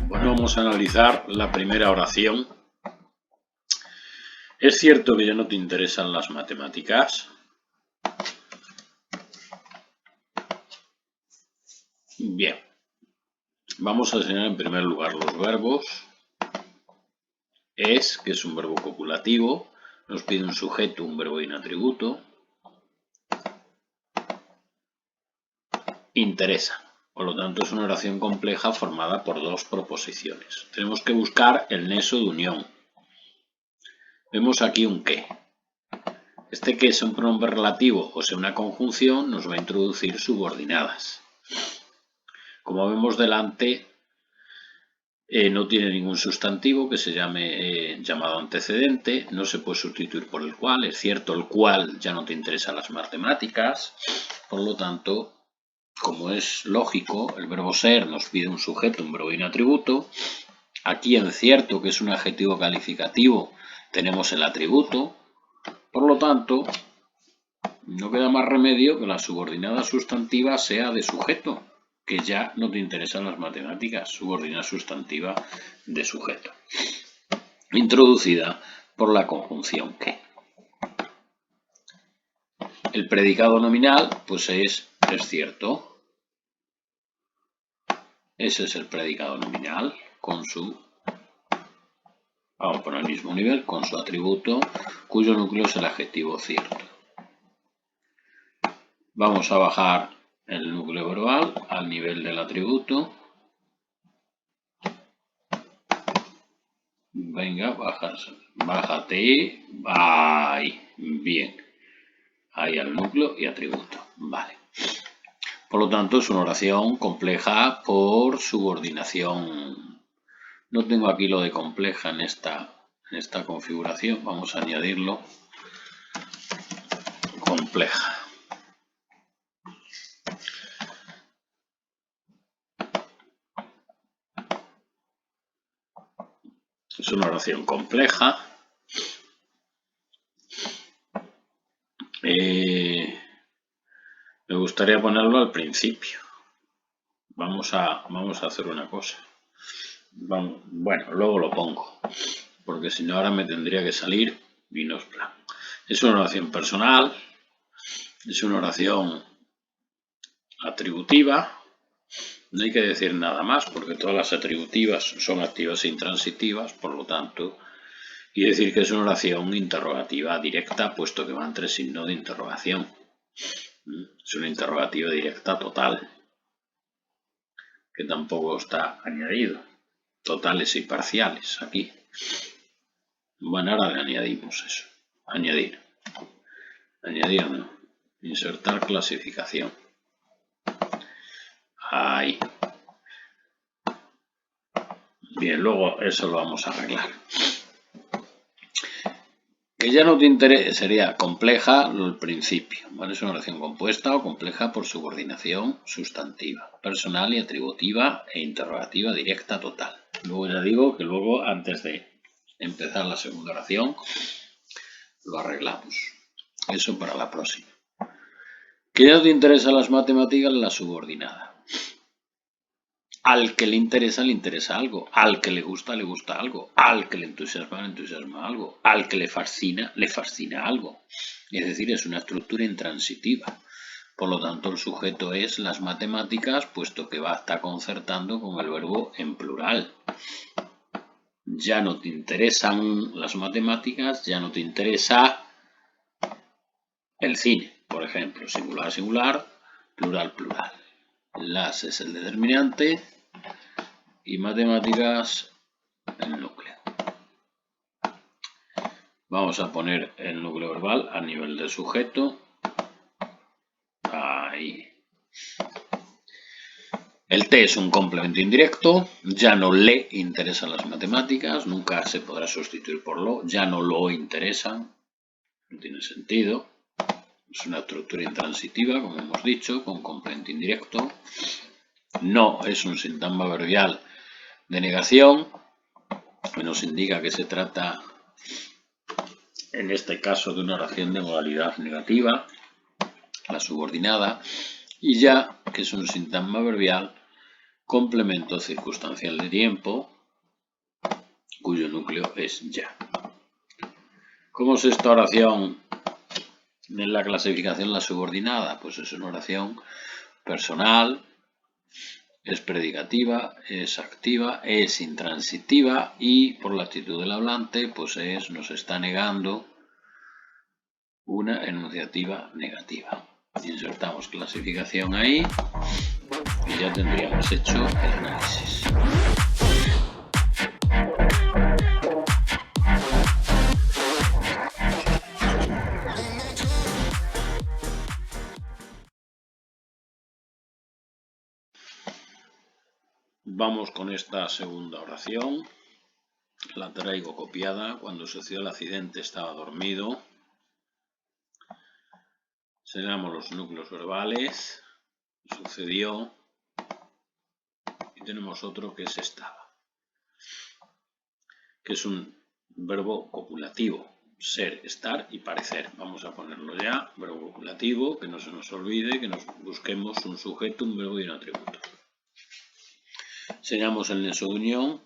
Bueno, vamos a analizar la primera oración. ¿Es cierto que ya no te interesan las matemáticas? Bien, vamos a enseñar en primer lugar los verbos. Es, que es un verbo copulativo, nos pide un sujeto, un verbo y un atributo. Interesa, por lo tanto es una oración compleja formada por dos proposiciones. Tenemos que buscar el nexo de unión. Vemos aquí un qué. Este que sea un pronombre relativo o sea una conjunción nos va a introducir subordinadas. Como vemos delante, no tiene ningún sustantivo que se llame llamado antecedente, no se puede sustituir por el cual, es cierto, el cual ya no te interesan las matemáticas, por lo tanto, como es lógico, el verbo ser nos pide un sujeto, un verbo y un atributo. Aquí en cierto, que es un adjetivo calificativo, tenemos el atributo, por lo tanto, no queda más remedio que la subordinada sustantiva sea de sujeto, que ya no te interesan las matemáticas, subordinada sustantiva de sujeto, introducida por la conjunción que. El predicado nominal, pues es cierto. Ese es el predicado nominal con su, vamos a poner el mismo nivel, con su atributo, cuyo núcleo es el adjetivo cierto. Vamos a bajar el núcleo verbal al nivel del atributo. Venga, bájate, ahí, bien. Ahí al núcleo y atributo, vale. Por lo tanto, es una oración compleja por subordinación. No tengo aquí lo de compleja en esta configuración, vamos a añadirlo. Compleja. Es una oración compleja. Me gustaría ponerlo al principio. Vamos a hacer una cosa. Bueno, luego lo pongo, porque si no ahora me tendría que salir y no es plan. Es una oración personal, es una oración atributiva. No hay que decir nada más, porque todas las atributivas son activas e intransitivas, por lo tanto, y decir que es una oración interrogativa directa, puesto que va entre signo de interrogación. Es una interrogativa directa total, que tampoco está añadido. Totales y parciales aquí. Bueno, ahora le añadimos eso. Añadir. Añadir no. Insertar clasificación. Ahí. Bien, luego eso lo vamos a arreglar. Que ya no te interese, sería compleja el principio. ¿Vale? Es una oración compuesta o compleja por subordinación sustantiva, personal y atributiva e interrogativa directa total. Luego ya digo que luego, antes de empezar la segunda oración, lo arreglamos. Eso para la próxima. Que ya no te interesan las matemáticas, la subordinada. Al que le interesa algo. Al que le gusta algo. Al que le entusiasma algo. Al que le fascina algo. Es decir, es una estructura intransitiva. Por lo tanto, el sujeto es las matemáticas, puesto que va a estar concertando con el verbo en plural. Ya no te interesan las matemáticas, ya no te interesa el cine, por ejemplo. Singular, singular, plural, plural. Las es el determinante y matemáticas el núcleo. Vamos a poner el núcleo verbal a nivel del sujeto. Ahí. El T es un complemento indirecto, ya no le interesan las matemáticas, nunca se podrá sustituir por lo, ya no lo interesan, no tiene sentido. Es una estructura intransitiva, como hemos dicho, con complemento indirecto. No es un sintagma verbial de negación, que nos indica que se trata, en este caso, de una oración de modalidad negativa, la subordinada, y ya, que es un sintagma verbial, complemento circunstancial de tiempo, cuyo núcleo es ya. ¿Cómo es esta oración en la clasificación la subordinada? Pues es una oración personal, es predicativa, es activa, es intransitiva y por la actitud del hablante pues nos está negando una enunciativa negativa. Insertamos clasificación ahí y ya tendríamos hecho el análisis. Vamos con esta segunda oración. La traigo copiada. Cuando sucedió el accidente estaba dormido. Señalamos los núcleos verbales. Sucedió. Y tenemos otro que es estaba, que es un verbo copulativo. Ser, estar y parecer. Vamos a ponerlo ya. Verbo copulativo, que no se nos olvide, que nos busquemos un sujeto, un verbo y un atributo. Señalamos el nexo de unión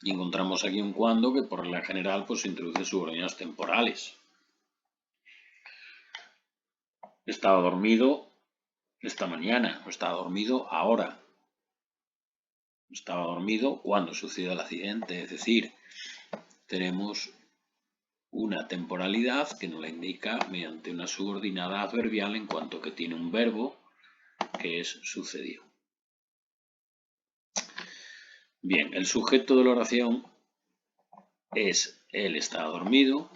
y encontramos aquí un cuando que por regla general pues introduce subordinadas temporales. Estaba dormido esta mañana, o estaba dormido ahora. Estaba dormido cuando sucedió el accidente, es decir, tenemos una temporalidad que nos la indica mediante una subordinada adverbial en cuanto que tiene un verbo que es sucedió. Bien, el sujeto de la oración es él estaba dormido,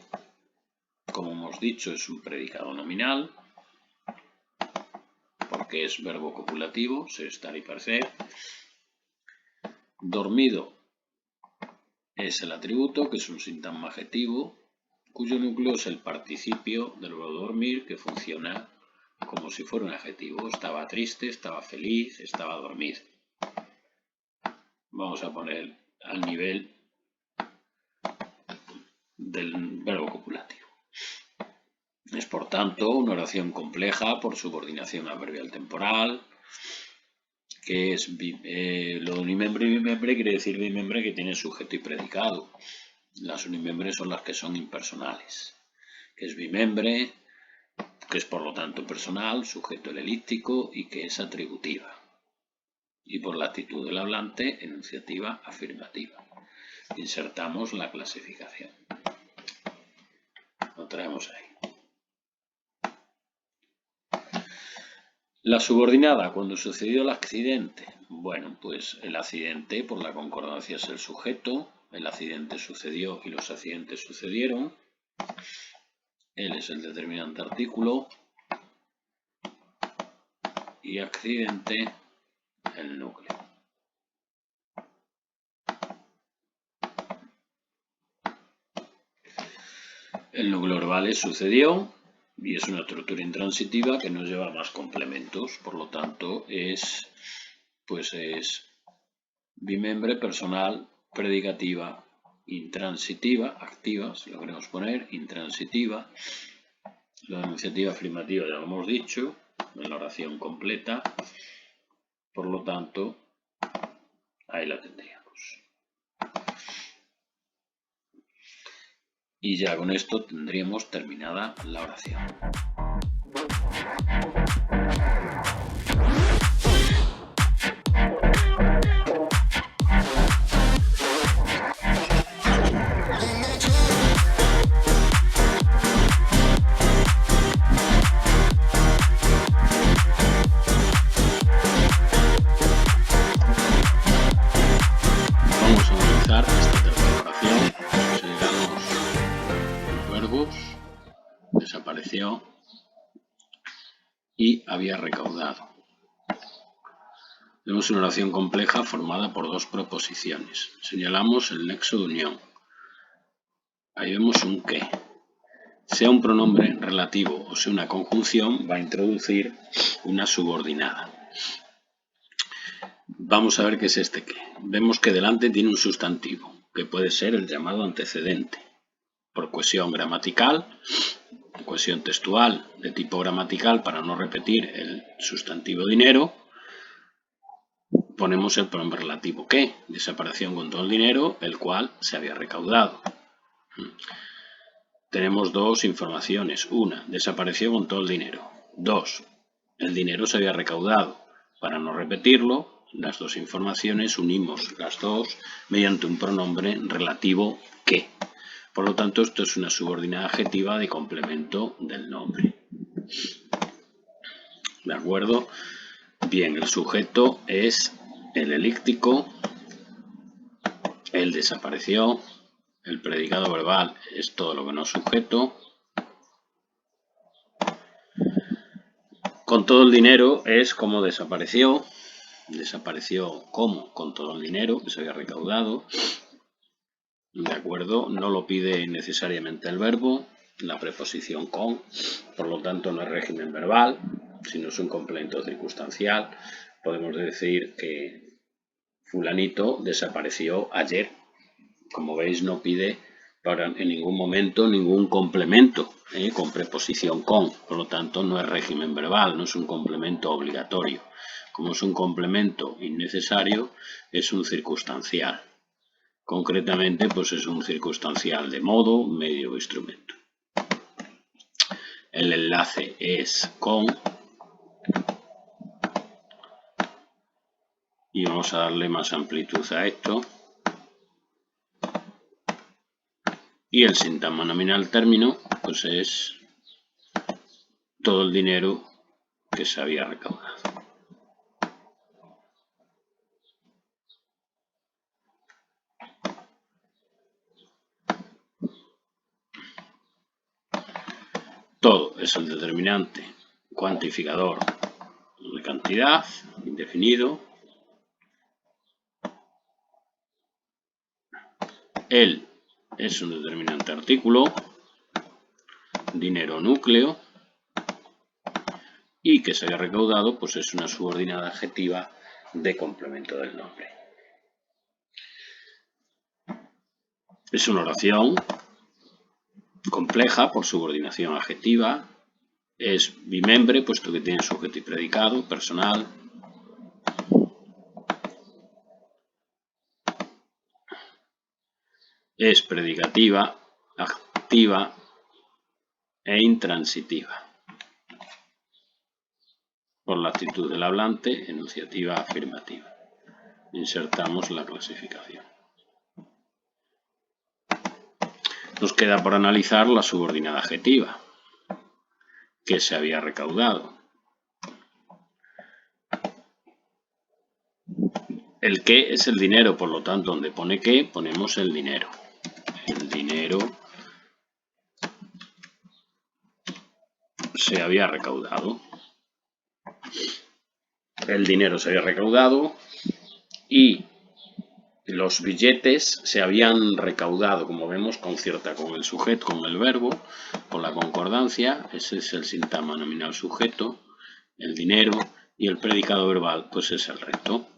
como hemos dicho es un predicado nominal, porque es verbo copulativo, ser, estar y parecer. Dormido es el atributo, que es un sintagma adjetivo, cuyo núcleo es el participio del verbo dormir, que funciona como si fuera un adjetivo. Estaba triste, estaba feliz, estaba dormido. Vamos a poner al nivel del verbo copulativo. Es por tanto una oración compleja por subordinación adverbial temporal, que es lo de unimembre y bimembre quiere decir bimembre que tiene sujeto y predicado. Las unimembres son las que son impersonales, que es bimembre, que es por lo tanto personal, sujeto el elíptico y que es atributiva. Y por la actitud del hablante, enunciativa afirmativa. Insertamos la clasificación. Lo traemos ahí. La subordinada, cuando sucedió el accidente. Bueno, pues el accidente por la concordancia es el sujeto. El accidente sucedió y los accidentes sucedieron. Él es el determinante artículo. Y accidente, el núcleo. El núcleo verbal es sucedió y es una estructura intransitiva que no lleva más complementos. Por lo tanto, es bimembre, personal, predicativa, intransitiva, activa, si lo queremos poner, intransitiva. La enunciativa afirmativa ya lo hemos dicho, en la oración completa. Por lo tanto, ahí la tendríamos. Y ya con esto tendríamos terminada la oración. Vamos a analizar esta tercera oración. Consideramos los verbos, desapareció y había recaudado. Tenemos una oración compleja formada por dos proposiciones. Señalamos el nexo de unión. Ahí vemos un que. Sea un pronombre relativo o sea una conjunción, va a introducir una subordinada. Vamos a ver qué es este que. Vemos que delante tiene un sustantivo, que puede ser el llamado antecedente. Por cohesión gramatical, cohesión textual de tipo gramatical, para no repetir el sustantivo dinero, ponemos el pronombre relativo que, desapareció con todo el dinero, el cual se había recaudado. Tenemos dos informaciones. Una, desapareció con todo el dinero. Dos, el dinero se había recaudado. Para no repetirlo, las dos informaciones unimos las dos mediante un pronombre relativo que. Por lo tanto, esto es una subordinada adjetiva de complemento del nombre. ¿De acuerdo? Bien, el sujeto es el elíptico, el desapareció, el predicado verbal es todo lo que no es sujeto. Con todo el dinero es como desapareció. Desapareció como con todo el dinero que se había recaudado. ¿De acuerdo? No lo pide necesariamente el verbo, la preposición con, por lo tanto no es régimen verbal, sino es un complemento circunstancial. Podemos decir que fulanito desapareció ayer. Como veis, no pide en ningún momento ningún complemento con preposición con, por lo tanto no es régimen verbal, no es un complemento obligatorio. Como es un complemento innecesario, es un circunstancial. Concretamente, pues es un circunstancial de modo, medio o instrumento. El enlace es con. Y vamos a darle más amplitud a esto. Y el sintagma nominal término, pues es todo el dinero que se había recaudado. Todo es el determinante cuantificador de cantidad, indefinido. El es un determinante artículo, dinero núcleo, y que se haya recaudado, pues es una subordinada adjetiva de complemento del nombre. Es una oración compleja por subordinación adjetiva. Es bimembre, puesto que tiene sujeto y predicado, personal. Es predicativa, activa e intransitiva. Por la actitud del hablante, enunciativa afirmativa. Insertamos la clasificación. Nos queda por analizar la subordinada adjetiva, que se había recaudado. El que es el dinero, por lo tanto, donde pone que, ponemos el dinero. El dinero se había recaudado. El dinero se había recaudado y los billetes se habían recaudado, como vemos, con el sujeto, con el verbo, con la concordancia. Ese es el sintagma nominal sujeto, el dinero, y el predicado verbal, pues es el resto.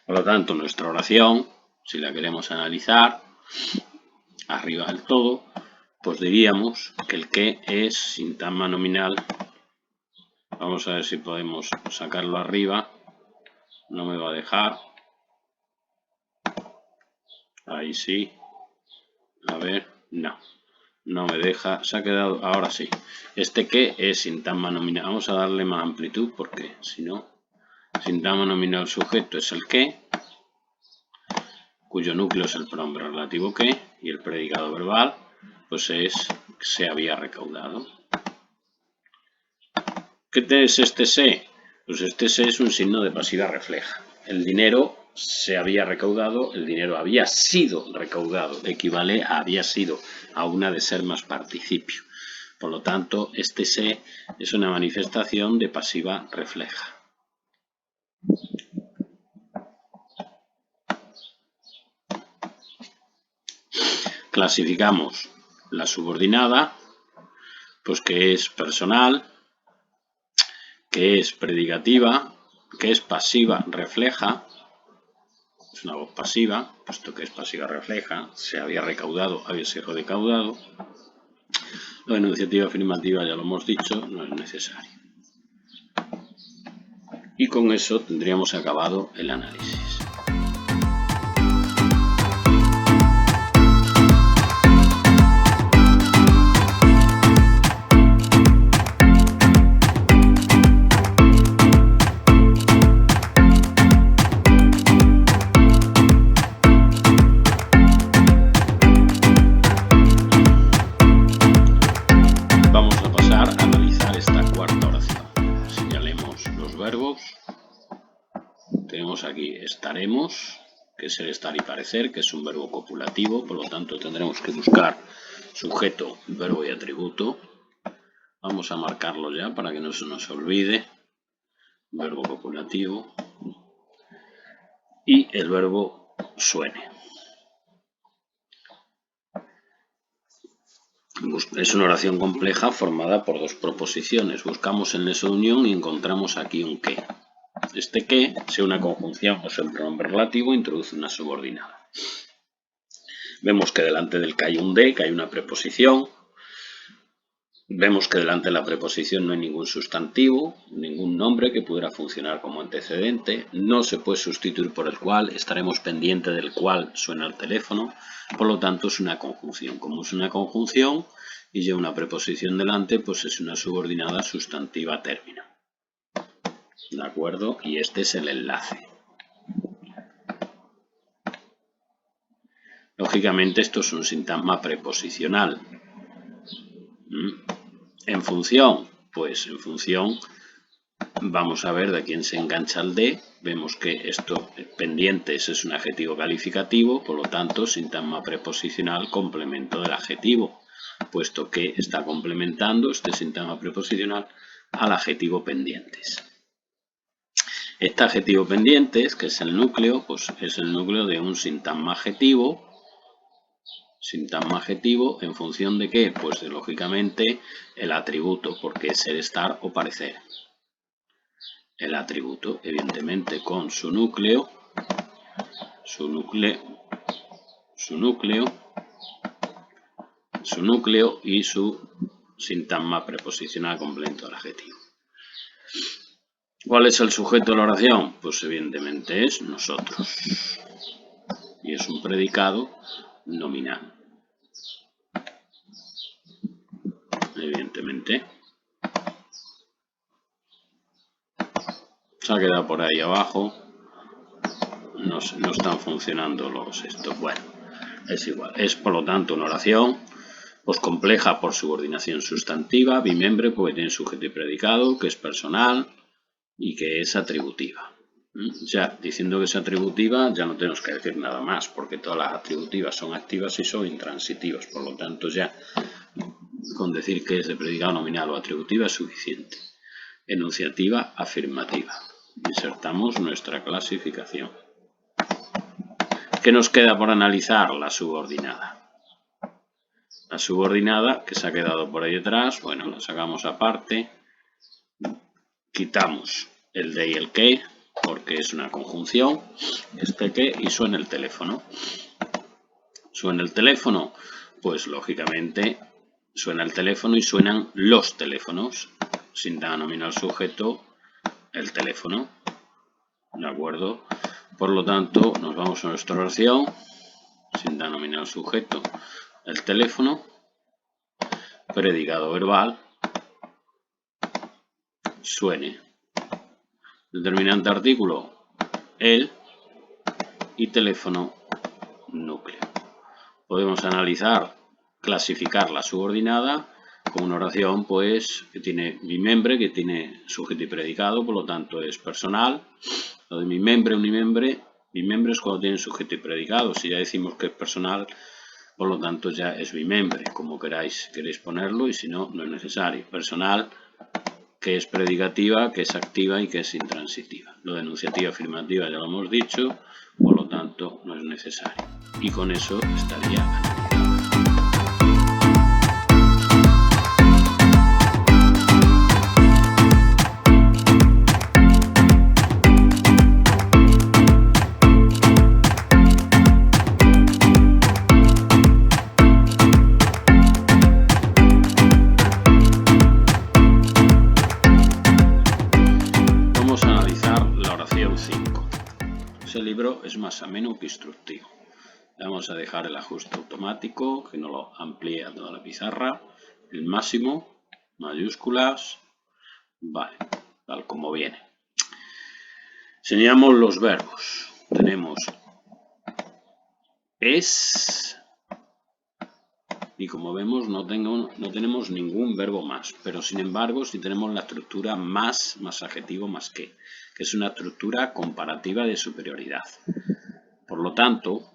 Por lo tanto, nuestra oración, si la queremos analizar, arriba del todo, pues diríamos que el que es sintagma nominal. Vamos a ver si podemos sacarlo arriba. No me va a dejar. Ahí sí. A ver, no me deja. Se ha quedado, ahora sí. Este que es sintagma nominal. Vamos a darle más amplitud porque si no, sintagma nominal sujeto es el que, cuyo núcleo es el pronombre relativo que, y el predicado verbal, pues es se había recaudado. ¿Qué es este se? Pues este se es un signo de pasiva refleja. El dinero se había recaudado, el dinero había sido recaudado, equivale a había sido, a una de ser más participio. Por lo tanto, este se es una manifestación de pasiva refleja. Clasificamos la subordinada, pues que es personal, que es predicativa, que es pasiva refleja. Es una voz pasiva, puesto que es pasiva refleja, se había recaudado, había sido recaudado. La enunciativa afirmativa ya lo hemos dicho, no es necesario. Y con eso tendríamos acabado el análisis. Tenemos aquí estaremos, que es el estar y parecer, que es un verbo copulativo, por lo tanto tendremos que buscar sujeto, verbo y atributo. Vamos a marcarlo ya para que no se nos olvide. Verbo copulativo y el verbo suene. Es una oración compleja formada por dos proposiciones. Buscamos el nexo de unión y encontramos aquí un que. Este que, sea una conjunción o sea un pronombre relativo, introduce una subordinada. Vemos que delante del que hay un de, que hay una preposición. Vemos que delante de la preposición no hay ningún sustantivo, ningún nombre que pudiera funcionar como antecedente. No se puede sustituir por el cual, estaremos pendientes del cual suena el teléfono. Por lo tanto, es una conjunción. Como es una conjunción y lleva una preposición delante, pues es una subordinada sustantiva término. ¿De acuerdo? Y este es el enlace. Lógicamente, esto es un sintagma preposicional. En función, pues en función vamos a ver de quién se engancha el de. Vemos que esto, pendientes, es un adjetivo calificativo, por lo tanto, sintagma preposicional, complemento del adjetivo, puesto que está complementando este sintagma preposicional al adjetivo pendientes. Este adjetivo pendientes, que es el núcleo, pues es el núcleo de un sintagma adjetivo. Sintagma adjetivo, ¿en función de qué? Pues de, lógicamente, el atributo, porque es ser, estar o parecer. El atributo, evidentemente, con su núcleo y su sintagma preposicional complemento del adjetivo. ¿Cuál es el sujeto de la oración? Pues evidentemente es nosotros. Y es un predicado nominal. Evidentemente. Se ha quedado por ahí abajo. No están funcionando los estos. Bueno, es igual. Es por lo tanto una oración pues compleja por subordinación sustantiva, bimembre porque tiene sujeto y predicado, que es personal y que es atributiva. Ya diciendo que es atributiva ya no tenemos que decir nada más, porque todas las atributivas son activas y son intransitivas. Por lo tanto, ya con decir que es de predicado nominal o atributiva es suficiente. Enunciativa afirmativa. Insertamos nuestra clasificación. ¿Qué nos queda por analizar? La subordinada. La subordinada, que se ha quedado por ahí detrás, bueno, la sacamos aparte. Quitamos el de y el que, porque es una conjunción, este que, y suena el teléfono. Suena el teléfono, pues lógicamente suena el teléfono y suenan los teléfonos. Sintagma nominal sujeto, el teléfono. ¿De acuerdo? Por lo tanto, nos vamos a nuestra oración. Sintagma nominal sujeto, el teléfono. Predicado verbal. Suene. Determinante artículo, el, y teléfono, núcleo. Podemos analizar, clasificar la subordinada con una oración pues que tiene bimembre, que tiene sujeto y predicado, por lo tanto es personal. Lo de bimembre, unimembre, bimembre es cuando tiene sujeto y predicado. Si ya decimos que es personal, Por lo tanto ya es bimembre, como queréis ponerlo, y si no, no es necesario. Personal, que es predicativa, que es activa y que es intransitiva. Lo de enunciativa afirmativa ya lo hemos dicho, por lo tanto no es necesario. Y con eso estaría analizado. Ese libro es más ameno que instructivo. Vamos a dejar el ajuste automático, que no lo amplíe a toda la pizarra. El máximo, mayúsculas, vale, tal como viene. Señalamos los verbos. Tenemos es, y como vemos no tenemos ningún verbo más, pero sin embargo sí tenemos la estructura más adjetivo más que es una estructura comparativa de superioridad. Por lo tanto,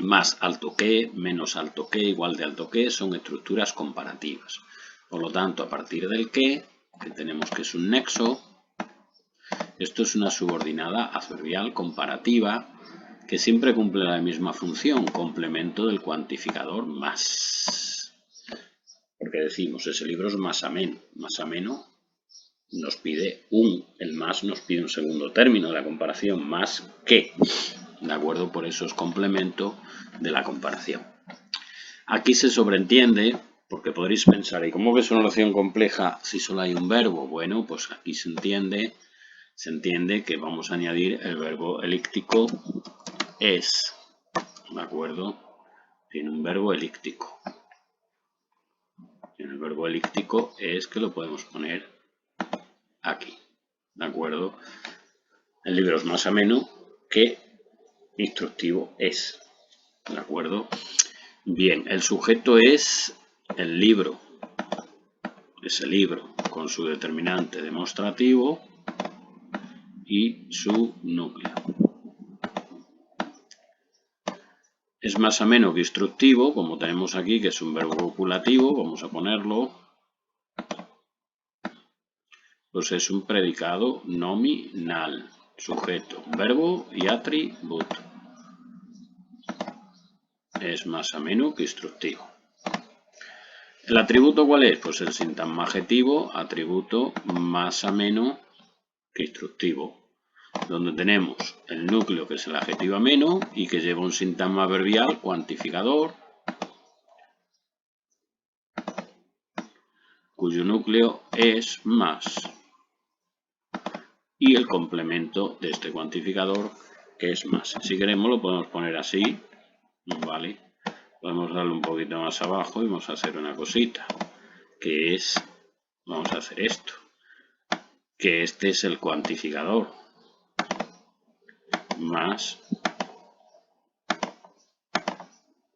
más alto que, menos alto que, igual de alto que, son estructuras comparativas. Por lo tanto, a partir del que tenemos que es un nexo, esto es una subordinada adverbial comparativa que siempre cumple la misma función, complemento del cuantificador más. Porque decimos, ese libro es más ameno. Más ameno nos pide el más nos pide un segundo término de la comparación, más que. ¿De acuerdo? Por eso es complemento de la comparación. Aquí se sobreentiende, porque podréis pensar, ¿y cómo que es una oración compleja si solo hay un verbo? Bueno, pues aquí se entiende que vamos a añadir el verbo elíptico es. ¿De acuerdo? Tiene un verbo elíptico. El verbo elíptico es que lo podemos poner aquí. ¿De acuerdo? El libro es más ameno que instructivo es. ¿De acuerdo? Bien, el sujeto es el libro. Es el libro con su determinante demostrativo y su núcleo. Es más ameno que instructivo, como tenemos aquí, que es un verbo copulativo, vamos a ponerlo. Pues es un predicado nominal, sujeto, verbo y atributo. Es más ameno que instructivo. ¿El atributo cuál es? Pues el sintagma adjetivo, atributo más ameno que instructivo, donde tenemos el núcleo, que es el adjetivo ameno, y que lleva un sintagma adverbial cuantificador, cuyo núcleo es más, y el complemento de este cuantificador, que es más. Si queremos lo podemos poner así, ¿vale? Podemos darle un poquito más abajo y vamos a hacer una cosita, que es, vamos a hacer esto, que este es el cuantificador, más,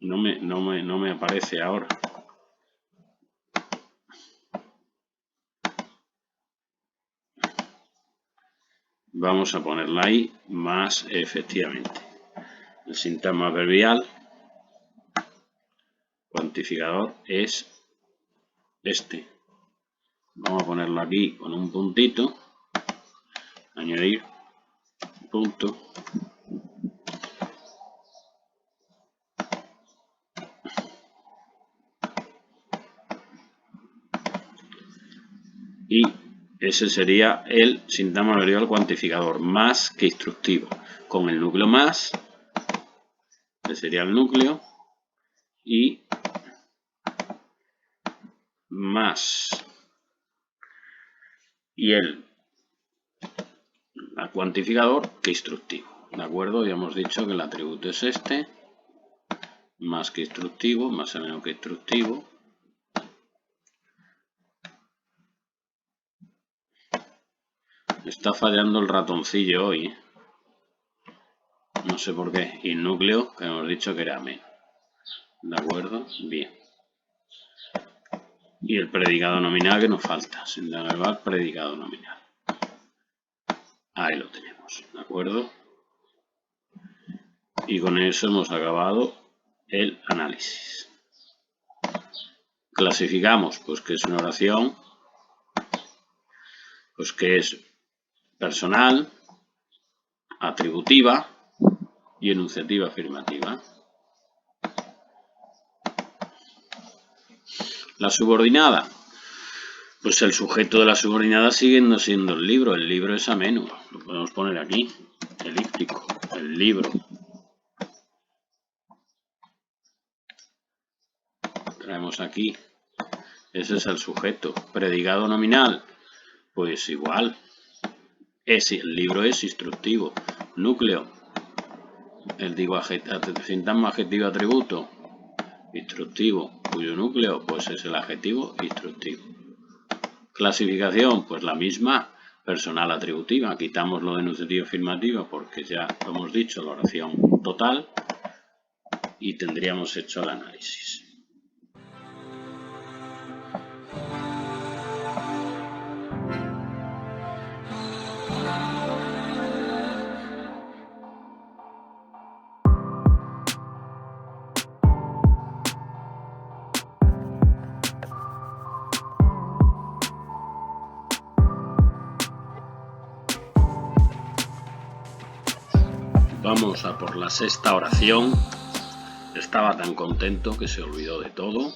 no me aparece ahora. Vamos a ponerla ahí, más, efectivamente. El sintagma adverbial cuantificador es este. Vamos a ponerlo aquí con un puntito, añadir punto. Y ese sería el sintagma adverbial cuantificador, más que instructivo, con el núcleo más, que sería el núcleo, y más, y el cuantificador que instructivo. ¿De acuerdo? Ya hemos dicho que el atributo es este, más que instructivo, más o menos que instructivo. Está fallando el ratoncillo hoy. No sé por qué. Y el núcleo, que hemos dicho que era ameno. ¿De acuerdo? Bien. Y el predicado nominal que nos falta. Sintagma verbal, predicado nominal. Ahí lo tenemos. ¿De acuerdo? Y con eso hemos acabado el análisis. Clasificamos pues que es una oración pues que es personal, atributiva y enunciativa afirmativa. La subordinada, pues el sujeto de la subordinada sigue siendo el libro. El libro es ameno, lo podemos poner aquí, elíptico, el libro. Traemos aquí, ese es el sujeto. Predicado nominal, pues igual, el libro es instructivo. Núcleo, sintagma adjetivo atributo, instructivo, cuyo núcleo pues es el adjetivo instructivo. Clasificación, pues la misma, personal atributiva. Quitamos lo de enunciativo afirmativa porque ya lo hemos dicho, la oración total, y tendríamos hecho el análisis. Vamos a por la sexta oración. Estaba tan contento que se olvidó de todo.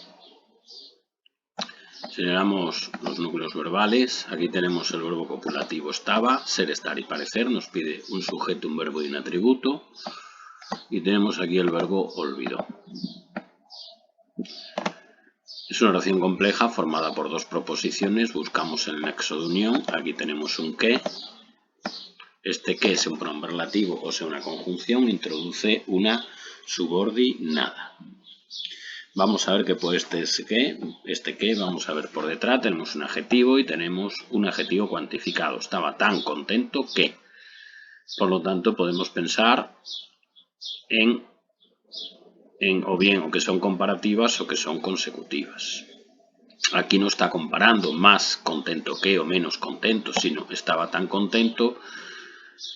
Señalamos los núcleos verbales. Aquí tenemos el verbo copulativo estaba, ser, estar y parecer. Nos pide un sujeto, un verbo y un atributo. Y tenemos aquí el verbo olvidó. Es una oración compleja formada por dos proposiciones. Buscamos el nexo de unión. Aquí tenemos un qué. Este que, sea un pronombre relativo o sea una conjunción, introduce una subordinada. Vamos a ver que por este que, vamos a ver por detrás, tenemos un adjetivo y tenemos un adjetivo cuantificado. Estaba tan contento que. Por lo tanto, podemos pensar o que son comparativas o que son consecutivas. Aquí no está comparando más contento que o menos contento, sino estaba tan contento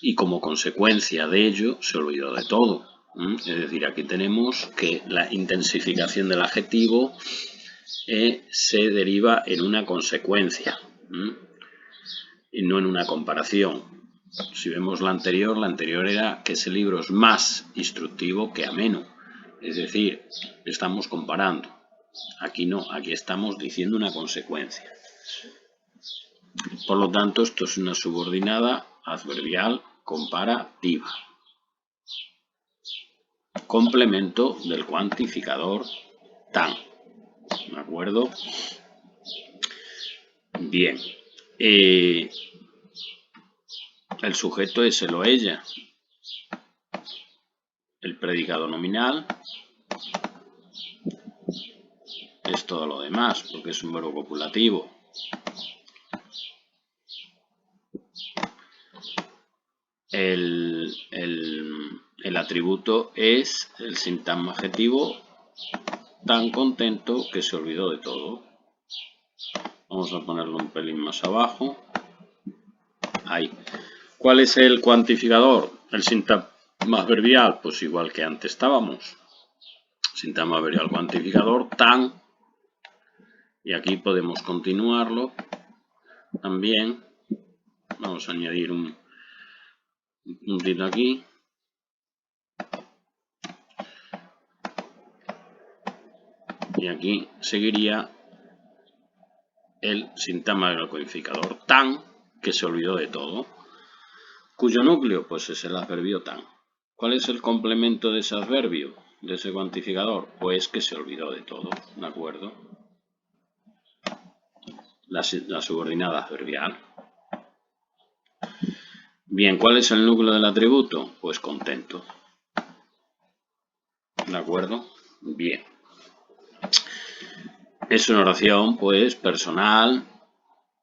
y como consecuencia de ello se olvidó de todo. Es decir, aquí tenemos que la intensificación del adjetivo se deriva en una consecuencia y no en una comparación. Si vemos la anterior era que ese libro es más instructivo que ameno. Es decir, estamos comparando. Aquí no, aquí estamos diciendo una consecuencia. Por lo tanto, esto es una subordinada adverbial comparativa. Complemento del cuantificador tan. ¿De acuerdo? Bien. El sujeto es él o ella. El predicado nominal es todo lo demás, porque es un verbo copulativo. El atributo es el sintagma adjetivo tan contento que se olvidó de todo. Vamos a ponerlo un pelín más abajo. Ahí. ¿Cuál es el cuantificador? El sintagma adverbial, pues igual que antes estábamos. Sintagma adverbial cuantificador tan. Y aquí podemos continuarlo. También vamos a añadir un puntito aquí. Y aquí seguiría el sintagma del codificador tan, que se olvidó de todo. Cuyo núcleo, pues es el adverbio tan. ¿Cuál es el complemento de ese adverbio, de ese cuantificador? Pues que se olvidó de todo, ¿de acuerdo? La subordinada adverbial. Bien, ¿cuál es el núcleo del atributo? Pues contento. ¿De acuerdo? Bien. Es una oración, pues, personal,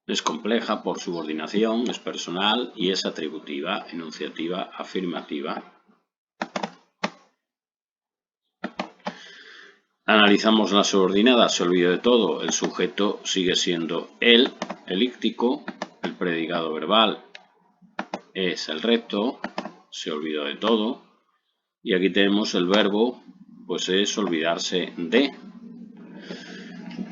es compleja por subordinación, es personal y es atributiva, enunciativa, afirmativa. Analizamos la subordinada, se olvidó de todo, el sujeto sigue siendo el elíptico, el predicado verbal es el recto, se olvidó de todo, y aquí tenemos el verbo, pues es olvidarse de.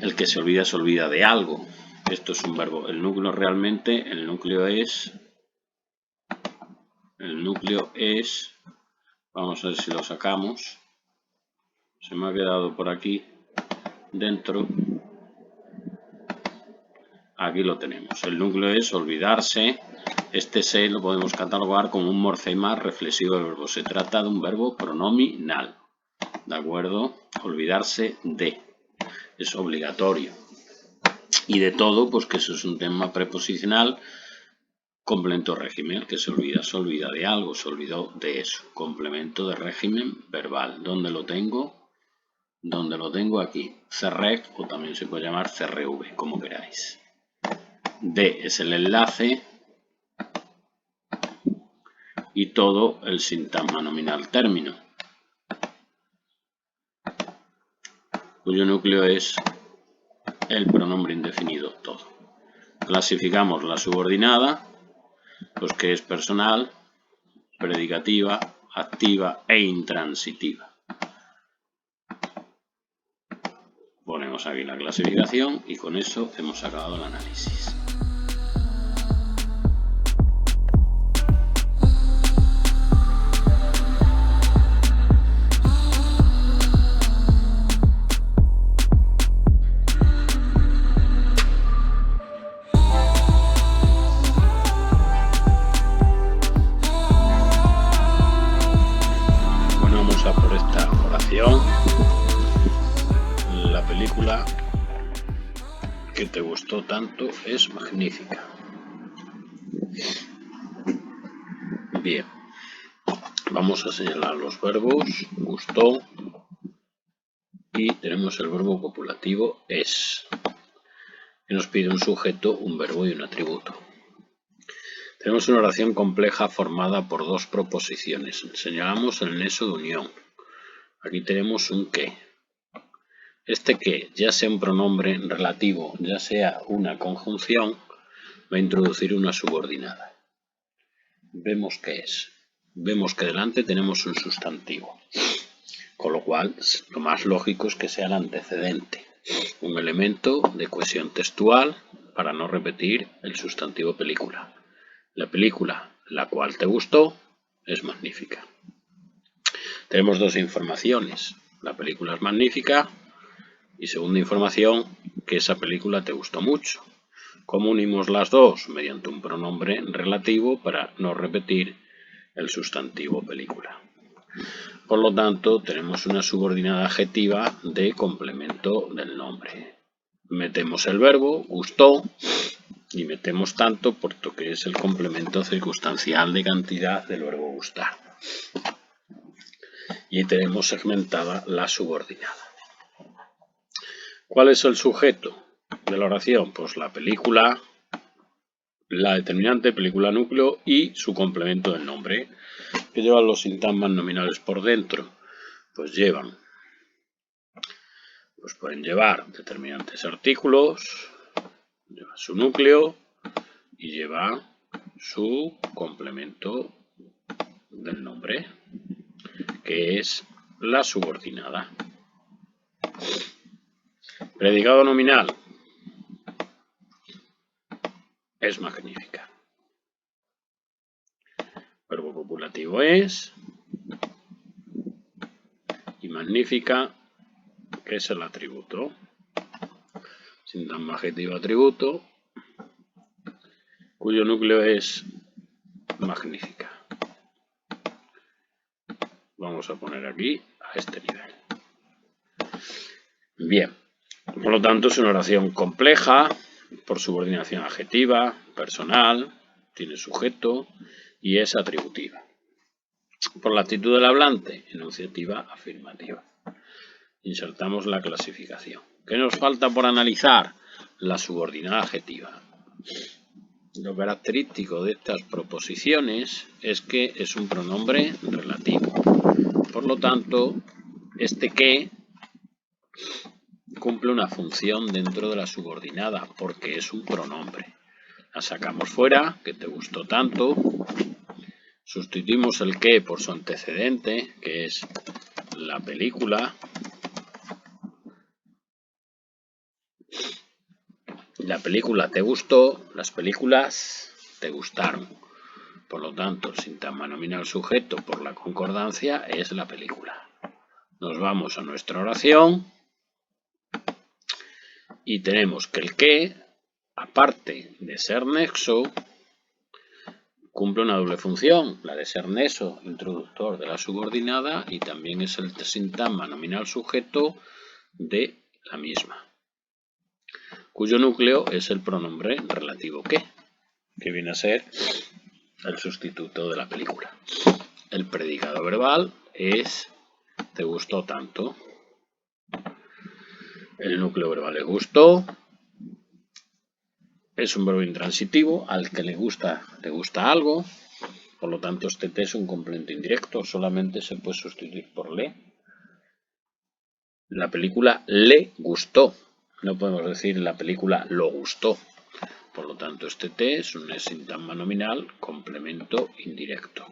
El que se olvida de algo. Esto es un verbo. El núcleo realmente, el núcleo es, vamos a ver si lo sacamos. Se me ha quedado por aquí dentro. Aquí lo tenemos. El núcleo es olvidarse. Este se lo podemos catalogar como un morfema reflexivo del verbo. Se trata de un verbo pronominal. ¿De acuerdo? Olvidarse de. Es obligatorio. Y de todo, pues que eso es un tema preposicional. Complemento de régimen, que se olvida de algo, se olvidó de eso. Complemento de régimen verbal. ¿Dónde lo tengo? Donde lo tengo aquí. CREC, o también se puede llamar CRV, como queráis. D es el enlace. Y todo el sintagma nominal término, cuyo núcleo es el pronombre indefinido todo. Clasificamos la subordinada, pues que es personal, predicativa, activa e intransitiva. Ponemos aquí la clasificación y con eso hemos acabado el análisis. La película que te gustó tanto es magnífica. Bien, vamos a señalar los verbos. Gustó. Y tenemos el verbo copulativo es, que nos pide un sujeto, un verbo y un atributo. Tenemos una oración compleja formada por dos proposiciones. Señalamos el nexo de unión. Aquí tenemos un que. Este que, ya sea un pronombre relativo, ya sea una conjunción, va a introducir una subordinada. Vemos qué es. Vemos que delante tenemos un sustantivo. Con lo cual, lo más lógico es que sea el antecedente. Un elemento de cohesión textual para no repetir el sustantivo película. La película, la cual te gustó, es magnífica. Tenemos dos informaciones. La película es magnífica. Y segunda información, que esa película te gustó mucho. ¿Cómo unimos las dos? Mediante un pronombre relativo para no repetir el sustantivo película. Por lo tanto, tenemos una subordinada adjetiva de complemento del nombre. Metemos el verbo, gustó, y metemos tanto puesto que es el complemento circunstancial de cantidad del verbo gustar. Y tenemos segmentada la subordinada. ¿Cuál es el sujeto de la oración? Pues la película, la determinante, película núcleo y su complemento del nombre. ¿Qué llevan los sintagmas nominales por dentro? Pues pueden llevar determinantes artículos, lleva su núcleo y lleva su complemento del nombre, que es la subordinada. Predicado nominal es magnífica. Verbo copulativo es. Y magnífica, que es el atributo. Sintagma adjetivo atributo, cuyo núcleo es magnífica. Vamos a poner aquí a este nivel. Bien, por lo tanto es una oración compleja por subordinación adjetiva, personal, tiene sujeto y es atributiva. Por la actitud del hablante, enunciativa afirmativa. Insertamos la clasificación. ¿Qué nos falta por analizar? La subordinada adjetiva. Lo característico de estas proposiciones es que es un pronombre relativo. Por lo tanto, este que cumple una función dentro de la subordinada porque es un pronombre. La sacamos fuera, que te gustó tanto. Sustituimos el que por su antecedente, que es la película. La película te gustó, las películas te gustaron. Por lo tanto, el sintagma nominal sujeto por la concordancia es la película. Nos vamos a nuestra oración y tenemos que el que, aparte de ser nexo, cumple una doble función, la de ser nexo introductor de la subordinada y también es el sintagma nominal sujeto de la misma, cuyo núcleo es el pronombre relativo que viene a ser el sustituto de la película. El predicado verbal es te gustó tanto. El núcleo verbal es gustó. Es un verbo intransitivo, al que le gusta algo. Por lo tanto, este T es un complemento indirecto, solamente se puede sustituir por le. La película le gustó. No podemos decir la película lo gustó. Por lo tanto, este T es un sintagma nominal complemento indirecto,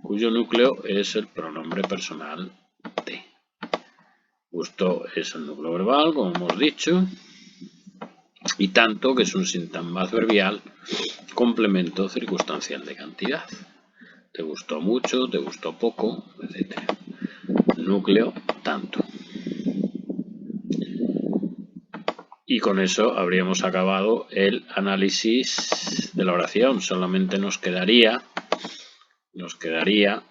cuyo núcleo es el pronombre personal T. Gustó es el núcleo verbal, como hemos dicho, y tanto, que es un sintagma adverbial complemento circunstancial de cantidad. Te gustó mucho, te gustó poco, etc. Núcleo tanto. Y con eso habríamos acabado el análisis de la oración. Solamente nos quedaría,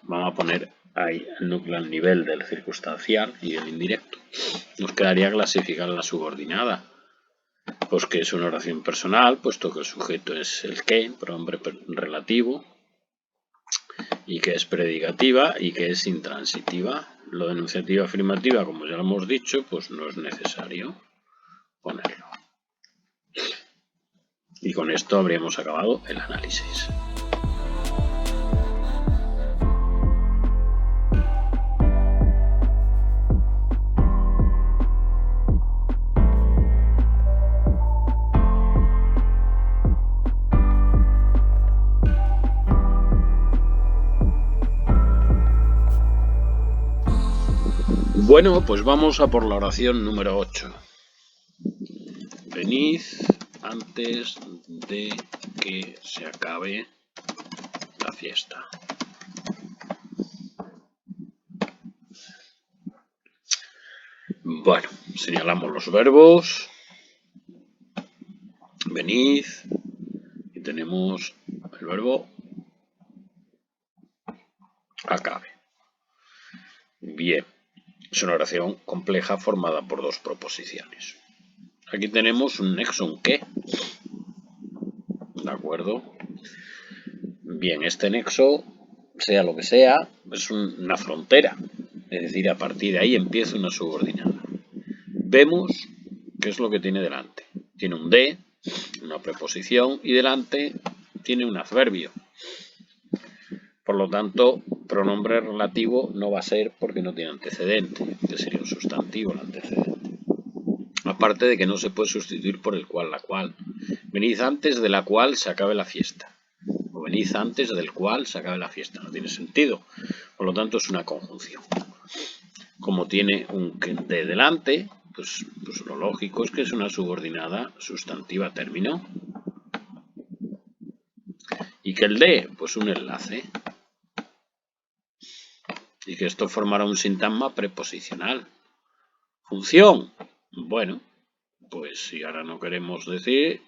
vamos a poner ahí el núcleo al nivel del circunstancial y del indirecto. Nos quedaría clasificar la subordinada, pues que es una oración personal, puesto que el sujeto es el que, pronombre relativo, y que es predicativa y que es intransitiva. Lo de enunciativa afirmativa, como ya lo hemos dicho, pues no es necesario ponerlo. Y con esto habríamos acabado el análisis. Bueno, pues vamos a por la oración número 8. Venid antes de que se acabe la fiesta. Bueno, señalamos los verbos. Venid. Y tenemos el verbo acabe. Bien. Es una oración compleja formada por dos proposiciones. Aquí tenemos un nexo, un que. ¿De acuerdo? Bien, este nexo, sea lo que sea, es una frontera. Es decir, a partir de ahí empieza una subordinada. Vemos qué es lo que tiene delante. Tiene un de, una preposición, y delante tiene un adverbio. Por lo tanto, pronombre relativo no va a ser porque no tiene antecedente, que sería un sustantivo el antecedente. Aparte de que no se puede sustituir por el cual, la cual. Venid antes de la cual se acabe la fiesta. O venid antes del cual se acabe la fiesta. No tiene sentido. Por lo tanto, es una conjunción. Como tiene un de delante, pues lo lógico es que es una subordinada sustantiva término. Y que el de, pues un enlace. Y que esto formará un sintagma preposicional. Función. Bueno, pues si ahora no queremos decir,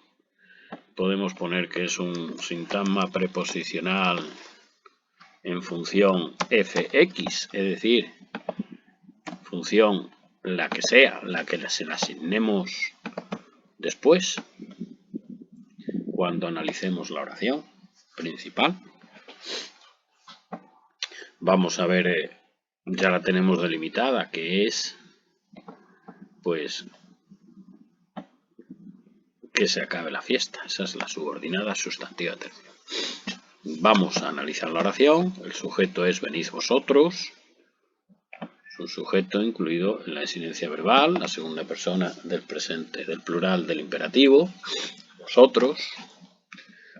podemos poner que es un sintagma preposicional en función fx, es decir, función la que sea, la que se la asignemos después, cuando analicemos la oración principal. Vamos a ver, ya la tenemos delimitada, que es, pues, que se acabe la fiesta. Esa es la subordinada sustantiva término. Vamos a analizar la oración. El sujeto es venid vosotros. Es un sujeto incluido en la desinencia verbal, la segunda persona del presente, del plural del imperativo. Vosotros.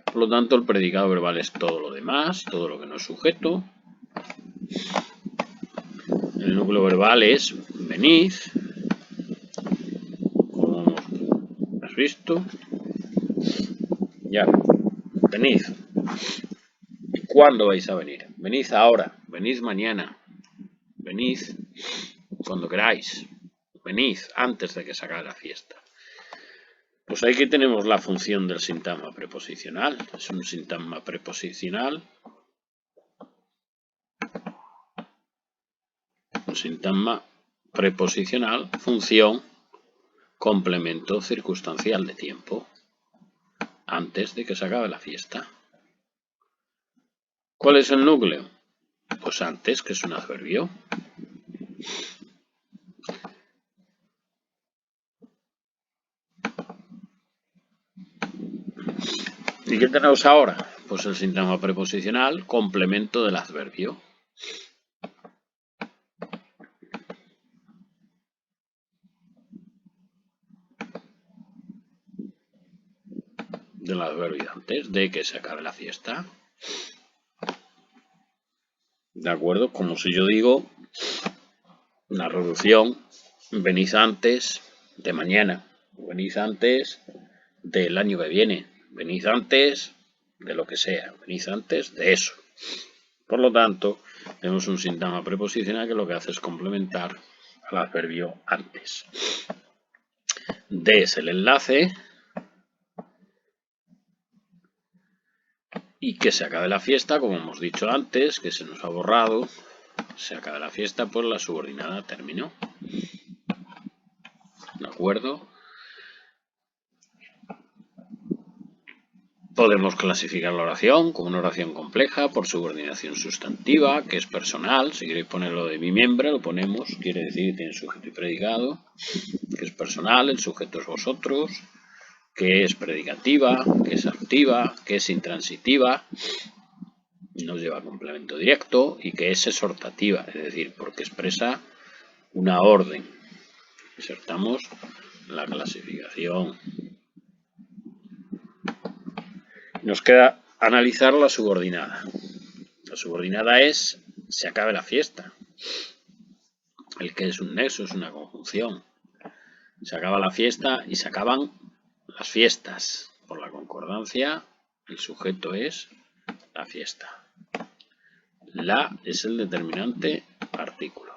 Por lo tanto, el predicado verbal es todo lo demás, todo lo que no es sujeto. el núcleo verbal es venid, como has visto, ya, venid. ¿Cuándo vais a venir? Venid ahora, venid mañana, venid cuando queráis, venid antes de que se acabe la fiesta. Pues aquí tenemos la función del sintagma preposicional. Es un sintagma preposicional. Un sintagma preposicional, función, complemento circunstancial de tiempo, antes de que se acabe la fiesta. ¿Cuál es el núcleo? Pues antes, que es un adverbio. ¿Y qué tenemos ahora? Pues el sintagma preposicional, complemento del adverbio. Del adverbio antes de que se acabe la fiesta. ¿De acuerdo? Como si yo digo una reducción, venid antes de mañana, venid antes del año que viene, venid antes de lo que sea, venid antes de eso. Por lo tanto, tenemos un sintagma preposicional que lo que hace es complementar al adverbio antes. De es el enlace y que se acabe la fiesta, como hemos dicho antes, que se nos ha borrado, se acabe la fiesta por la subordinada término. ¿De acuerdo? Podemos clasificar la oración como una oración compleja por subordinación sustantiva, que es personal. Si queréis ponerlo de mi miembro, lo ponemos. Quiere decir que tiene sujeto y predicado, que es personal, el sujeto es vosotros, que es predicativa, que es activa, que es intransitiva, nos lleva a complemento directo, y que es exhortativa, es decir, porque expresa una orden. Insertamos la clasificación. Nos queda analizar la subordinada. La subordinada es se acabe la fiesta. El que es un nexo, es una conjunción. Se acaba la fiesta y se acaban las fiestas. Por la concordancia, el sujeto es la fiesta. La es el determinante artículo.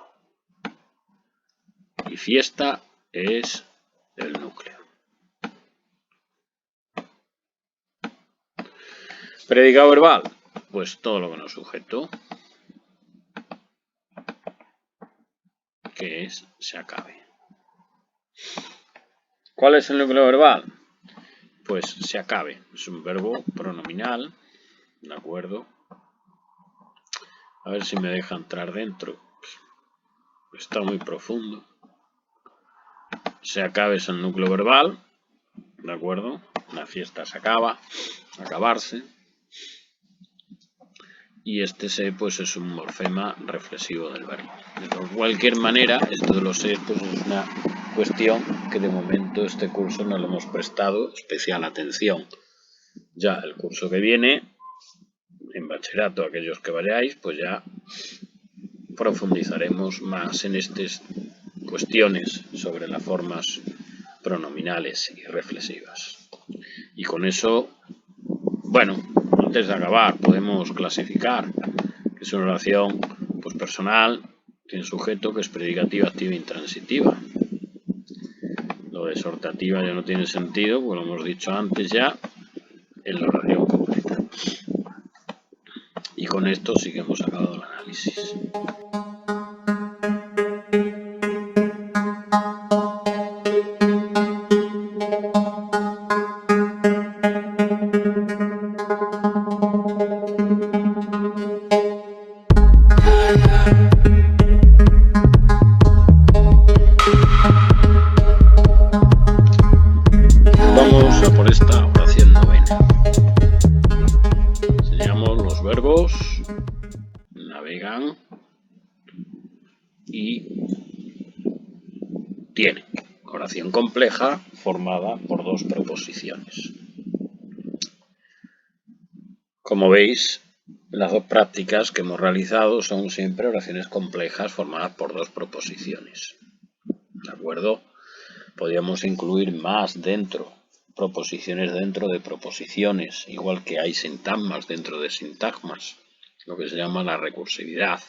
Y fiesta es el núcleo. Predicado verbal, pues todo lo que no es sujeto, que es se acabe. ¿Cuál es el núcleo verbal? Pues se acabe. Es un verbo pronominal, ¿de acuerdo? A ver si me deja entrar dentro. Está muy profundo. Se acabe es el núcleo verbal, ¿de acuerdo? La fiesta se acaba, acabarse. Y este se pues es un morfema reflexivo del verbo. De cualquier manera, esto de los se pues es una cuestión que de momento este curso no le hemos prestado especial atención. Ya el curso que viene, en bachillerato, aquellos que vayáis, pues ya profundizaremos más en estas cuestiones sobre las formas pronominales y reflexivas. Y con eso, bueno, antes de acabar podemos clasificar que es una oración pues personal, tiene sujeto que es predicativa, activa e intransitiva. Lo de exhortativa ya no tiene sentido, porque lo hemos dicho antes ya en la oración completa. Y con esto sí que hemos acabado el análisis. Vamos a por esta oración novena. Enseñamos los verbos, navegan y tienen. Oración compleja formada por dos preposiciones. Como veis, Las dos prácticas que hemos realizado son siempre oraciones complejas formadas por dos proposiciones. ¿De acuerdo? Podríamos incluir más proposiciones dentro de proposiciones, igual que hay sintagmas dentro de sintagmas, lo que se llama la recursividad.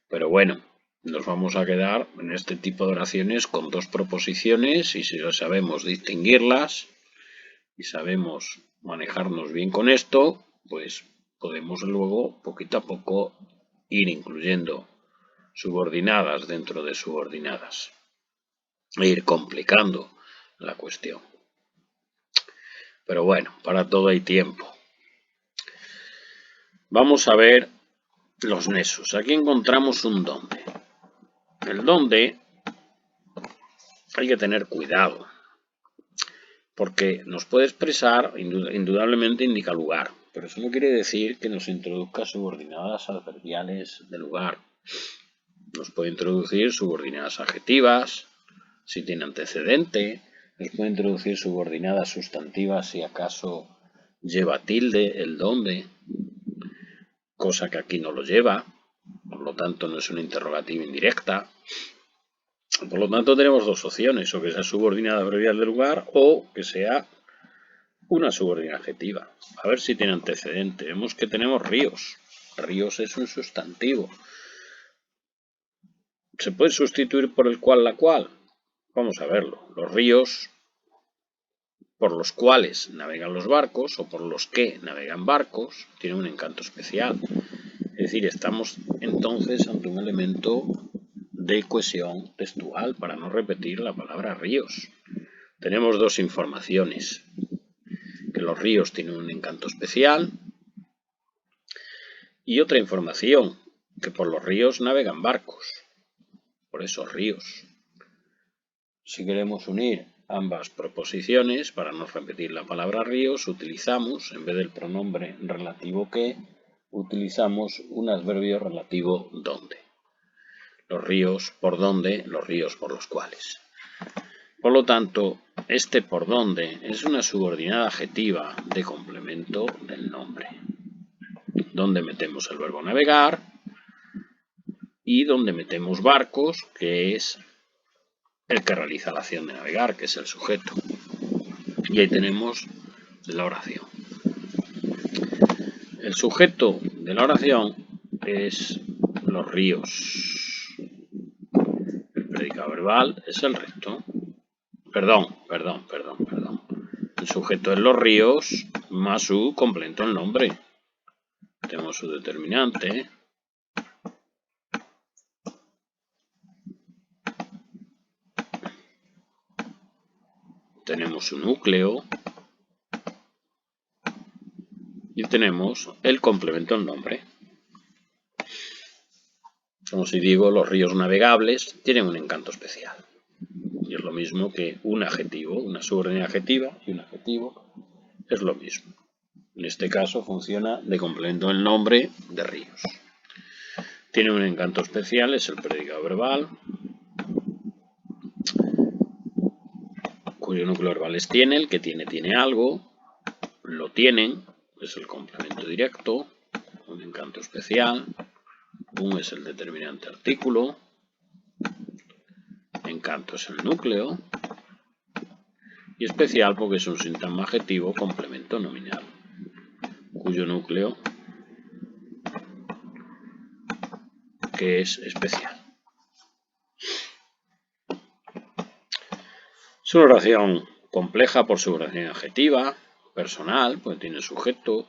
Pero bueno, nos vamos a quedar en este tipo de oraciones con dos proposiciones y si sabemos distinguirlas y sabemos manejarnos bien con esto, pues podemos luego poquito a poco ir incluyendo subordinadas dentro de subordinadas e ir complicando la cuestión. Pero bueno, para todo hay tiempo. Vamos a ver los nesos. Aquí encontramos un donde. El donde hay que tener cuidado, porque nos puede expresar, indudablemente indica lugar, pero eso no quiere decir que nos introduzca subordinadas adverbiales de lugar. Nos puede introducir subordinadas adjetivas, si tiene antecedente, nos puede introducir subordinadas sustantivas si acaso lleva tilde el donde, cosa que aquí no lo lleva, por lo tanto no es una interrogativa indirecta. Por lo tanto tenemos dos opciones, o que sea subordinada adverbial de lugar o que sea una subordinada adjetiva. A ver si tiene antecedente. Vemos que tenemos ríos. Ríos es un sustantivo. ¿Se puede sustituir por el cual, la cual? Vamos a verlo. Los ríos por los cuales navegan los barcos o por los que navegan barcos tienen un encanto especial. Es decir, estamos entonces ante un elemento de cohesión textual para no repetir la palabra ríos. Tenemos dos informaciones. Que los ríos tienen un encanto especial y otra información, que por los ríos navegan barcos, por esos ríos. Si queremos unir ambas proposiciones, para no repetir la palabra ríos, utilizamos, en vez del pronombre relativo que, utilizamos un adverbio relativo donde. Los ríos por donde, los ríos por los cuales. Por lo tanto, este por donde es una subordinada adjetiva de complemento del nombre, donde metemos el verbo navegar y donde metemos barcos, que es el que realiza la acción de navegar, que es el sujeto. Y ahí tenemos la oración. El sujeto de la oración es los ríos. El predicado verbal es el resto. Perdón. El sujeto es los ríos más su complemento el nombre. Tenemos su determinante. Tenemos su núcleo. Y tenemos el complemento el nombre. Como si digo, los ríos navegables tienen un encanto especial. Y es lo mismo que un adjetivo, una subordinada adjetiva y un adjetivo es lo mismo. En este caso funciona de complemento el nombre de ríos. Tiene un encanto especial, es el predicado verbal, cuyo núcleo verbal es tiene, el que tiene algo, lo tienen, es el complemento directo, un encanto especial, un es el determinante artículo, encanto es el núcleo, y especial porque es un sintagma adjetivo complemento nominal, cuyo núcleo que es especial. Es una oración compleja por su oración adjetiva, personal, porque tiene sujeto,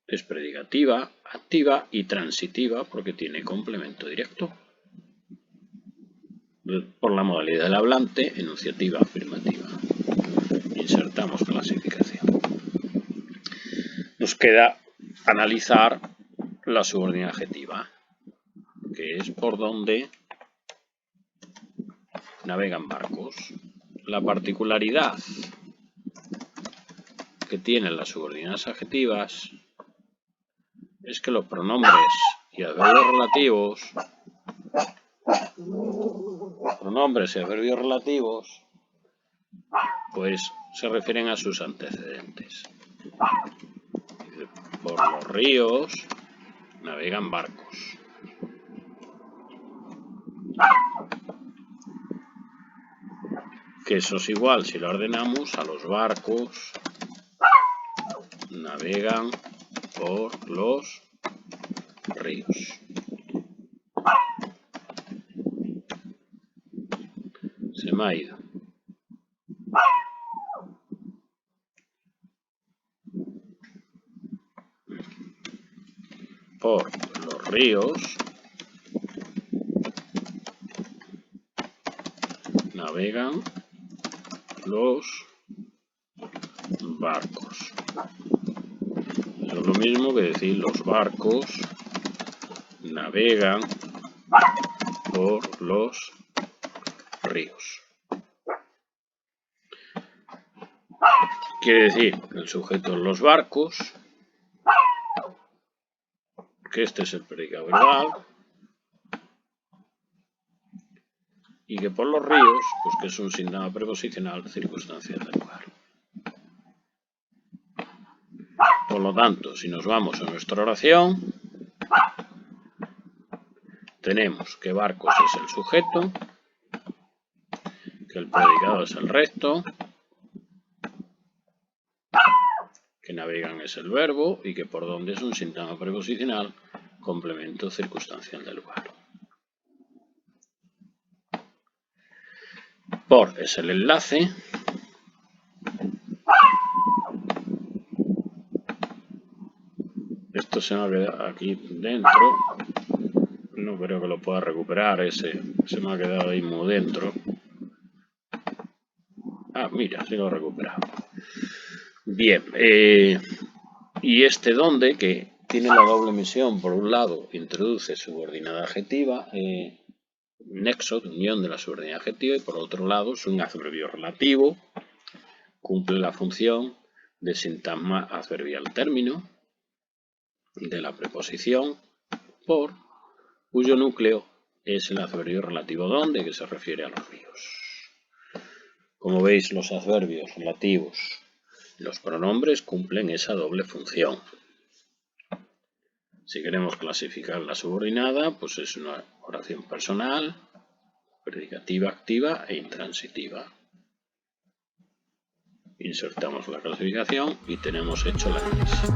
es predicativa, activa y transitiva porque tiene complemento directo. Por la modalidad del hablante, enunciativa, afirmativa. Insertamos clasificación. Nos queda analizar la subordinada adjetiva, que es por donde navegan barcos. La particularidad que tienen las subordinadas adjetivas es que los pronombres y adverbios relativos, pues se refieren a sus antecedentes. Por los ríos navegan barcos. Que eso es igual si lo ordenamos a los barcos navegan por los ríos. Se me ha ido. Por los ríos navegan los barcos. Eso es lo mismo que decir los barcos navegan por los ríos. Quiere decir el sujeto en los barcos, que este es el predicado verbal, y que por los ríos, pues que es un síntoma preposicional circunstancial del lugar. Por lo tanto, si nos vamos a nuestra oración, tenemos que barcos es el sujeto, que el predicado es el resto, que navegan es el verbo y que por donde es un síntoma preposicional, complemento circunstancial del lugar. Por es el enlace. Esto se me ha quedado aquí dentro. No creo que lo pueda recuperar. Ese se me ha quedado ahí muy dentro. Ah, mira, sí lo he recuperado. Bien. Y este donde, que tiene la doble misión, por un lado, introduce subordinada adjetiva, nexo de unión de la subordinada adjetiva, y por otro lado, es un adverbio relativo, cumple la función de sintagma adverbial término de la preposición por, cuyo núcleo es el adverbio relativo donde, que se refiere a los ríos. Como veis, los adverbios relativos y los pronombres cumplen esa doble función. Si queremos clasificar la subordinada, pues es una oración personal, predicativa activa e intransitiva. Insertamos la clasificación y tenemos hecho el análisis.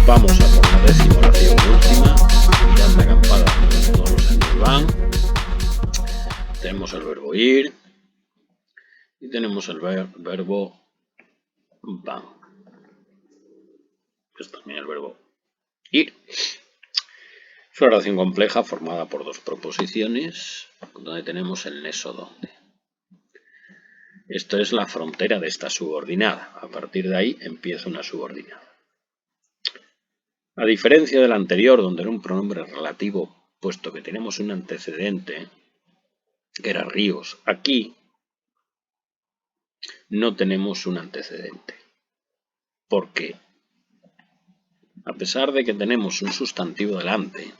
Vamos a por la décima oración última. Mirad la campana donde todos los años van. Tenemos el verbo ir y tenemos el verbo van. Es también el verbo ir. Es una oración compleja formada por dos proposiciones donde tenemos el nexo donde. Esto es la frontera de esta subordinada. A partir de ahí empieza una subordinada. A diferencia del anterior, donde era un pronombre relativo, puesto que tenemos un antecedente, que era ríos, aquí no tenemos un antecedente. Porque, a pesar de que tenemos un sustantivo delante,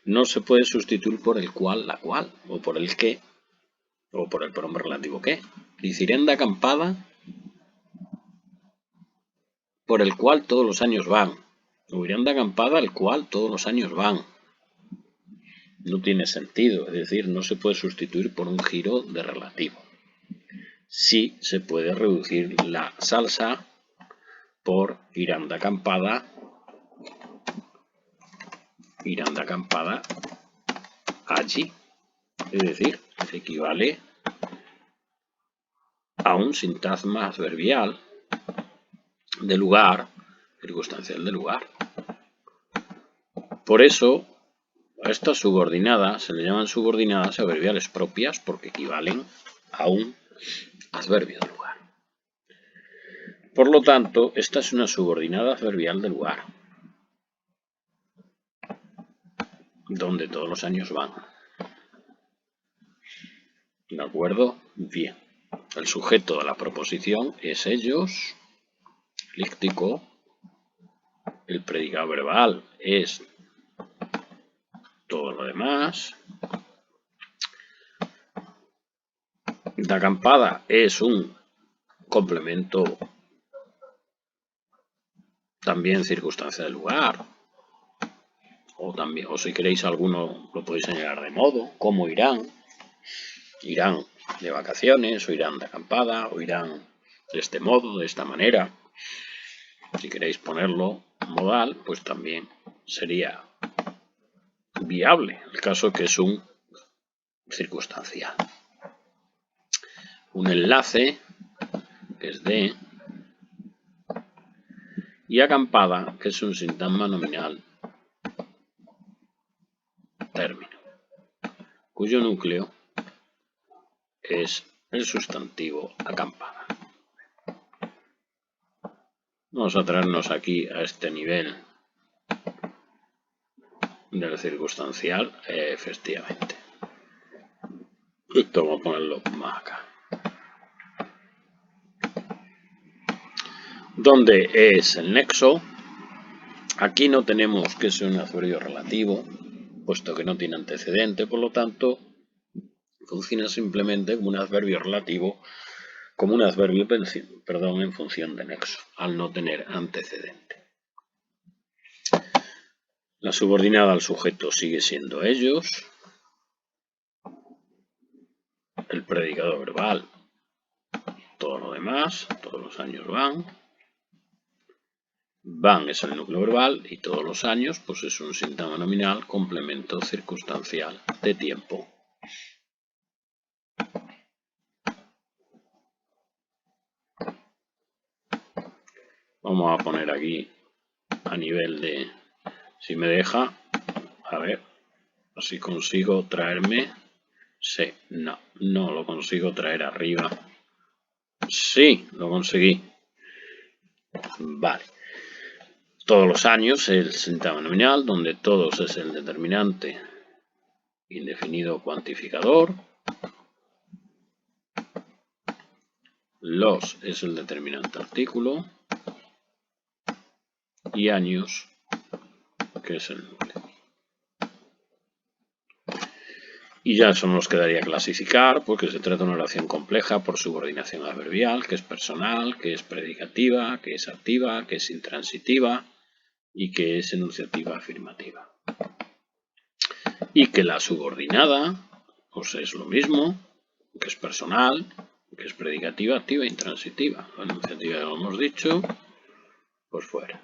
no se puede sustituir por el cual, la cual, o por el que, o por el pronombre relativo que. Dicirenda acampada, por el cual todos los años van. Huiranda acampada, al cual todos los años van. No tiene sentido, es decir, no se puede sustituir por un giro de relativo. Sí se puede reducir la salsa por iranda acampada allí. Es decir, equivale a un sintagma adverbial de lugar, circunstancial de lugar. Por eso, a estas subordinadas se le llaman subordinadas adverbiales propias porque equivalen a un adverbio de lugar. Por lo tanto, esta es una subordinada adverbial de lugar, donde todos los años van. ¿De acuerdo? Bien. El sujeto de la proposición es ellos, líctico. El predicado verbal es todo lo demás. La acampada es un complemento también circunstancia del lugar. O si queréis alguno lo podéis señalar de modo. ¿Cómo irán? Irán de vacaciones, o irán de acampada, o irán de este modo, de esta manera. Si queréis ponerlo modal, pues también sería viable, el caso que es un circunstancial. Un enlace, que es de, y acampada, que es un sintagma nominal término, cuyo núcleo es el sustantivo acampada. Vamos a traernos aquí a este nivel del circunstancial, efectivamente. Esto vamos a ponerlo más acá. ¿Dónde es el nexo? Aquí no tenemos que ser un adverbio relativo, puesto que no tiene antecedente, por lo tanto, funciona simplemente como un adverbio relativo, como un adverbio, en función de nexo, al no tener antecedente. La subordinada al sujeto sigue siendo ellos. El predicado verbal, todo lo demás, todos los años van. Van es el núcleo verbal y todos los años pues es un sintagma nominal complemento circunstancial de tiempo. Vamos a poner aquí a nivel de, si me deja, a ver, si consigo traerme, sí, no lo consigo traer arriba. Sí, lo conseguí. Vale. Todos los años el sintagma nominal, donde todos es el determinante indefinido cuantificador. Los es el determinante artículo. Y años, que es el núcleo. Y ya eso nos quedaría clasificar, porque se trata de una oración compleja por subordinación adverbial, que es personal, que es predicativa, que es activa, que es intransitiva y que es enunciativa afirmativa. Y que la subordinada pues es lo mismo, que es personal, que es predicativa, activa e intransitiva. La enunciativa ya lo hemos dicho, pues fuera.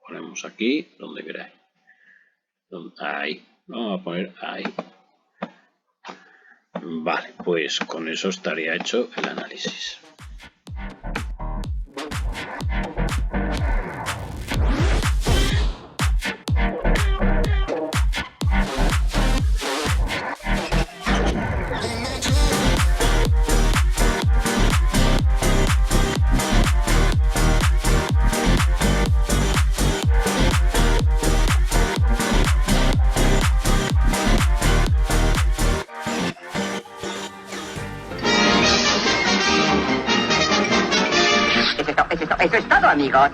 Ponemos aquí donde queráis. Ahí. Vamos a poner ahí. Vale, pues con eso estaría hecho el análisis. Eso es todo, amigos.